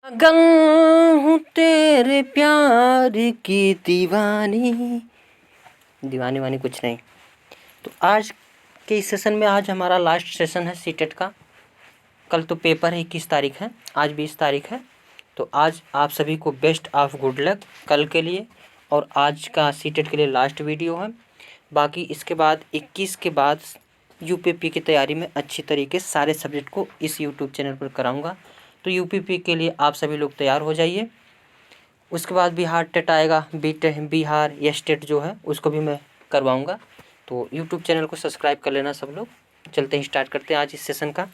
पागल हूँ तेरे प्यार की दीवानी। दीवानी वानी कुछ नहीं। तो आज के इस सेशन में, आज हमारा लास्ट सेशन है सीटेट का। कल तो पेपर है, 21 तारीख है, आज 20 तारीख है। तो आज आप सभी को बेस्ट ऑफ गुड लक कल के लिए। और आज का सीटेट के लिए लास्ट वीडियो है। बाकी इसके बाद 21 के बाद यूपीपी की तैयारी में अच्छी तरीके से सारे सब्जेक्ट को इस यूट्यूब चैनल पर कराऊंगा। तो यूपीपी के लिए आप सभी लोग तैयार हो जाइए। उसके बाद बिहार टेट आएगा, बिहार या स्टेट जो है उसको भी मैं करवाऊंगा। तो यूट्यूब चैनल को सब्सक्राइब कर लेना सब लोग। चलते हैं, स्टार्ट करते हैं आज इस सेशन का।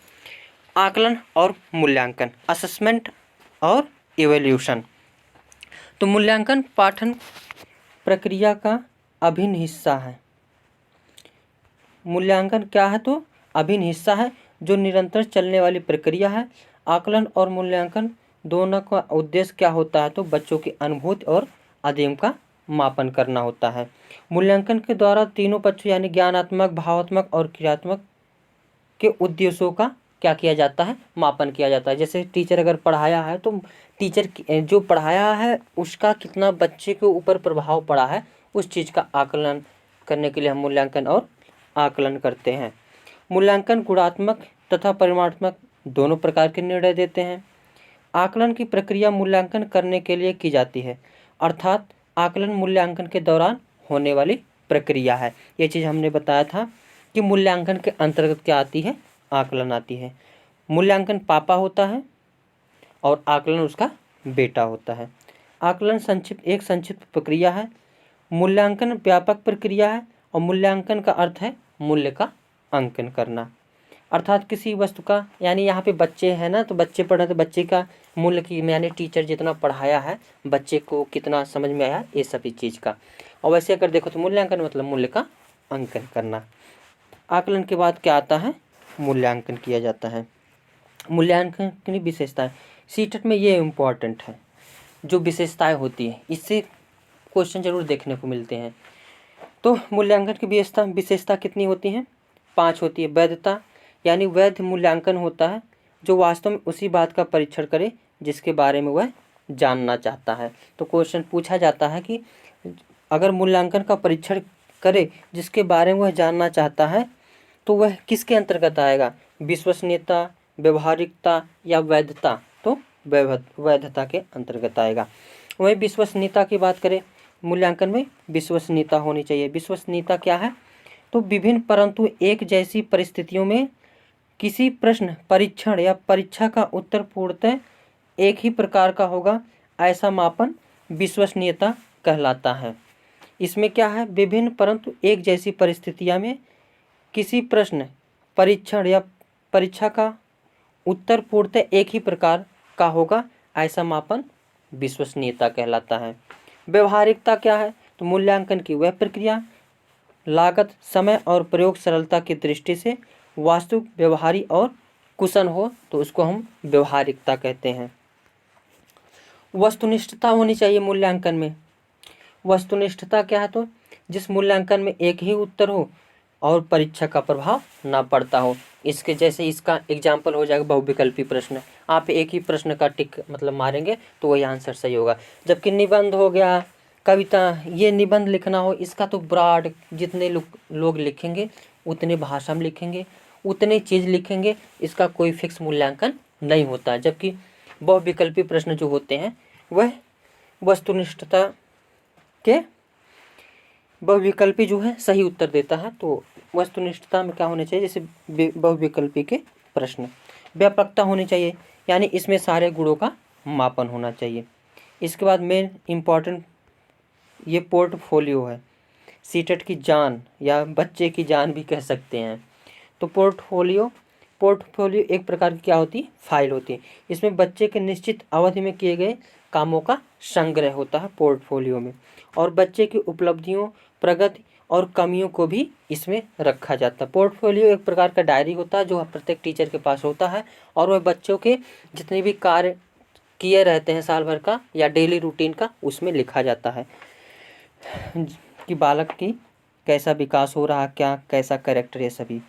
आकलन और मूल्यांकन, असेसमेंट और इवैल्यूएशन। तो मूल्यांकन पाठन प्रक्रिया का अभिन्न हिस्सा है। मूल्यांकन क्या है? तो अभिन्न हिस्सा है जो निरंतर चलने वाली प्रक्रिया है। आकलन और मूल्यांकन दोनों का उद्देश्य क्या होता है? तो बच्चों की अनुभूति और अध्ययन का मापन करना होता है। मूल्यांकन के द्वारा तीनों पक्षों यानी ज्ञानात्मक, भावात्मक और क्रियात्मक के उद्देश्यों का क्या किया जाता है? मापन किया जाता है। जैसे टीचर अगर पढ़ाया है तो टीचर जो पढ़ाया है उसका कितना बच्चे के ऊपर प्रभाव पड़ा है, उस चीज़ का आकलन करने के लिए हम मूल्यांकन और आकलन करते हैं। मूल्यांकन गुणात्मक तथा परिमाणात्मक दोनों प्रकार के निर्णय देते हैं। आकलन की प्रक्रिया मूल्यांकन करने के लिए की जाती है, अर्थात आकलन मूल्यांकन के दौरान होने वाली प्रक्रिया है। ये चीज़ हमने बताया था कि मूल्यांकन के अंतर्गत क्या आती है? आकलन आती है। मूल्यांकन पापा होता है और आकलन उसका बेटा होता है। आकलन एक संक्षिप्त प्रक्रिया है। मूल्यांकन व्यापक प्रक्रिया है और मूल्यांकन का अर्थ है मूल्य का अंकन करना। अर्थात किसी वस्तु का, यानी यहाँ पे बच्चे हैं ना, तो बच्चे पढ़ रहे, तो बच्चे का मूल्य की, यानी टीचर जितना पढ़ाया है बच्चे को कितना समझ में आया, ये सभी चीज़ का। और वैसे अगर देखो तो मूल्यांकन मतलब मूल्य का अंकन करना। आकलन के बाद क्या आता है? मूल्यांकन किया जाता है। मूल्यांकन की विशेषताएं सीटेट में ये इम्पोर्टेंट है, जो विशेषताएं होती है इससे क्वेश्चन जरूर देखने को मिलते हैं। तो मूल्यांकन की विशेषता कितनी होती हैं? 5 होती है। वैधता, यानी वैध मूल्यांकन होता है जो वास्तव में उसी बात का परीक्षण करे जिसके बारे में वह जानना चाहता है। तो क्वेश्चन पूछा जाता है कि अगर मूल्यांकन का परीक्षण करे जिसके बारे में वह जानना चाहता है तो वह किसके अंतर्गत आएगा? विश्वसनीयता, व्यवहारिकता या वैधता? तो वैधता के अंतर्गत आएगा। वहीं विश्वसनीयता की बात करें, मूल्यांकन में विश्वसनीयता होनी चाहिए। विश्वसनीयता क्या है? तो विभिन्न परंतु एक जैसी परिस्थितियों में किसी प्रश्न, परीक्षण या परीक्षा का उत्तर पूर्णतः एक ही प्रकार का होगा, ऐसा मापन विश्वसनीयता कहलाता है। इसमें क्या है? विभिन्न परंतु एक जैसी परिस्थितियों में किसी प्रश्न, परीक्षण या परीक्षा का उत्तर पूर्णतः एक ही प्रकार का होगा, ऐसा मापन विश्वसनीयता कहलाता है। व्यवहारिकता क्या है? तो मूल्यांकन की वह प्रक्रिया लागत, समय और प्रयोग सरलता की दृष्टि से वास्तविक, व्यवहारी और कुशल हो, तो उसको हम व्यवहारिकता कहते हैं। वस्तुनिष्ठता होनी चाहिए मूल्यांकन में। वस्तुनिष्ठता क्या है? तो जिस मूल्यांकन में एक ही उत्तर हो और परीक्षा का प्रभाव ना पड़ता हो। इसके जैसे इसका एग्जाम्पल हो जाएगा बहुविकल्पी प्रश्न। आप एक ही प्रश्न का टिक मतलब मारेंगे तो वही आंसर सही होगा। जबकि निबंध हो गया, कविता, ये निबंध लिखना हो, इसका तो ब्रॉड जितने लोग लिखेंगे उतने भाषा में लिखेंगे, उतनी चीज़ लिखेंगे, इसका कोई फिक्स मूल्यांकन नहीं होता। जबकि बहुविकल्पी प्रश्न जो होते हैं वह वस्तुनिष्ठता के, बहुविकल्पी जो है सही उत्तर देता है। तो वस्तुनिष्ठता में क्या होना चाहिए? जैसे बहुविकल्पी के प्रश्न। व्यापकता होनी चाहिए, यानी इसमें सारे गुणों का मापन होना चाहिए। इसके बाद मेन इम्पॉर्टेंट ये पोर्टफोलियो है। सीटेट की जान या बच्चे की जान भी कह सकते हैं। तो पोर्टफोलियो एक प्रकार की क्या होती है? फाइल होती है। इसमें बच्चे के निश्चित अवधि में किए गए कामों का संग्रह होता है पोर्टफोलियो में, और बच्चे की उपलब्धियों, प्रगति और कमियों को भी इसमें रखा जाता है। पोर्टफोलियो एक प्रकार का डायरी होता है जो प्रत्येक टीचर के पास होता है, और वह बच्चों के जितने भी कार्य किए रहते हैं साल भर का या डेली रूटीन का, उसमें लिखा जाता है कि बालक की कैसा विकास हो रहा, क्या कैसा कैरेक्टर है सभी।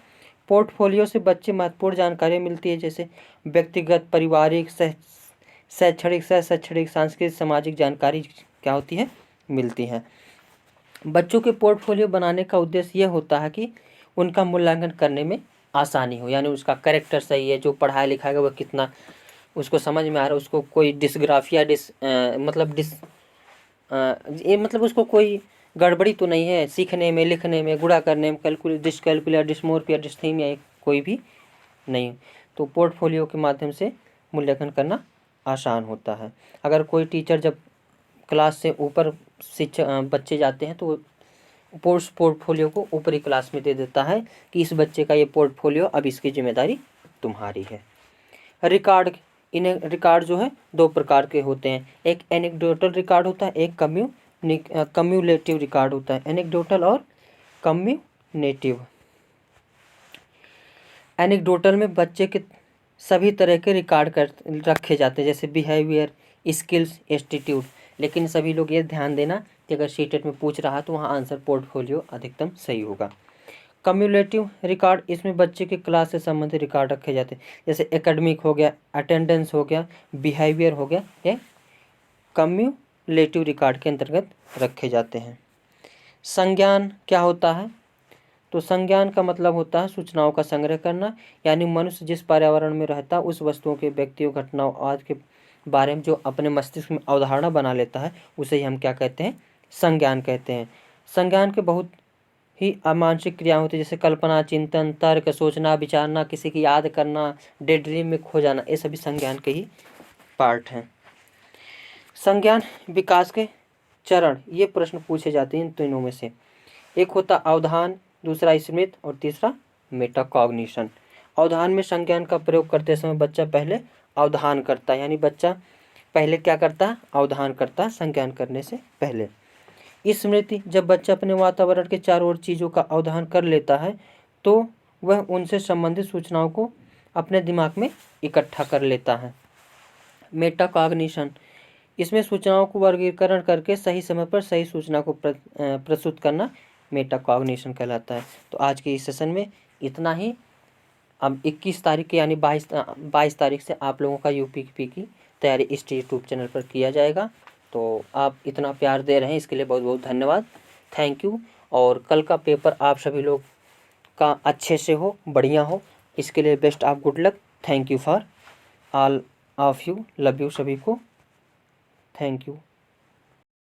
पोर्टफोलियो से बच्चे महत्वपूर्ण जानकारी मिलती है, जैसे व्यक्तिगत, पारिवारिक, शैक्षणिक सह शैक्षणिक सांस्कृतिक सामाजिक जानकारी क्या होती है, मिलती है। बच्चों के पोर्टफोलियो बनाने का उद्देश्य यह होता है कि उनका मूल्यांकन करने में आसानी हो, यानी उसका कैरेक्टर सही है, जो पढ़ाया लिखाएगा वह कितना उसको समझ में आ रहा है, उसको कोई डिसग्राफिया ये मतलब उसको कोई गड़बड़ी तो नहीं है सीखने में, लिखने में, गुणा करने में, डिसकैलकुलिया, डिस्मोर्फिया, डिस्थीमिया कोई भी नहीं। तो पोर्टफोलियो के माध्यम से मूल्यांकन करना आसान होता है। अगर कोई टीचर जब क्लास से ऊपर बच्चे जाते हैं तो पोर्टफोलियो को ऊपरी क्लास में दे देता है कि इस बच्चे का ये पोर्टफोलियो, अब इसकी जिम्मेदारी तुम्हारी है। रिकॉर्ड, इन्हें रिकॉर्ड जो है दो प्रकार के होते हैं, एक एनेक्डोटल रिकॉर्ड होता है, एक कम्युलेटिव रिकॉर्ड होता है। एनेक्डोटल और कम्युनेटिव। एनेक्डोटल में बच्चे के सभी तरह के रिकॉर्ड कर रखे जाते हैं, जैसे बिहेवियर, स्किल्स, एटीट्यूड। लेकिन सभी लोग ये ध्यान देना कि अगर सीटेट में पूछ रहा तो वहाँ आंसर पोर्टफोलियो अधिकतम सही होगा। कम्युलेटिव रिकॉर्ड, इसमें बच्चे के क्लास से संबंधित रिकॉर्ड रखे जाते हैं, जैसे एकेडमिक हो गया, अटेंडेंस हो गया, बिहेवियर हो गया, ये कम्युलेटिव रिकॉर्ड के अंतर्गत रखे जाते हैं। संज्ञान क्या होता है? तो संज्ञान का मतलब होता है सूचनाओं का संग्रह करना, यानी मनुष्य जिस पर्यावरण में रहता है उस वस्तुओं के, व्यक्तियों, घटनाओं आदि के बारे में जो अपने मस्तिष्क में अवधारणा बना लेता है उसे ही हम क्या कहते हैं, संज्ञान कहते हैं। संज्ञान के बहुत ही अमानसिक क्रिया होती है, जैसे कल्पना, चिंतन, तर्क, सोचना, विचारना, किसी की याद करना, डे ड्रीम में खो जाना, ये सभी संज्ञान के ही पार्ट हैं। संज्ञान विकास के चरण, ये प्रश्न पूछे जाते हैं इन तीनों में से। एक होता अवधान, दूसरा स्मृति और तीसरा मेटाकॉग्निशन। अवधान में संज्ञान का प्रयोग करते समय बच्चा पहले अवधान करता है, यानी बच्चा पहले क्या करता है, अवधान करता है संज्ञान करने से पहले। स्मृति, जब बच्चा अपने वातावरण के चारों ओर चीज़ों का अवधान कर लेता है तो वह उनसे संबंधित सूचनाओं को अपने दिमाग में इकट्ठा कर लेता है। मेटाकॉग्निशन, इसमें सूचनाओं को वर्गीकरण करके सही समय पर सही सूचना को प्रस्तुत करना मेटाकॉग्निशन कहलाता है। तो आज के इस सेशन में इतना ही। अब 21 तारीख के यानी 22 तारीख से आप लोगों का यूपीपी की तैयारी इस यूट्यूब चैनल पर किया जाएगा। तो आप इतना प्यार दे रहे हैं इसके लिए बहुत बहुत धन्यवाद, थैंक यू। और कल का पेपर आप सभी लोग का अच्छे से हो, बढ़िया हो, इसके लिए best of good luck. Thank you for all of you, love you सभी को, थैंक यू।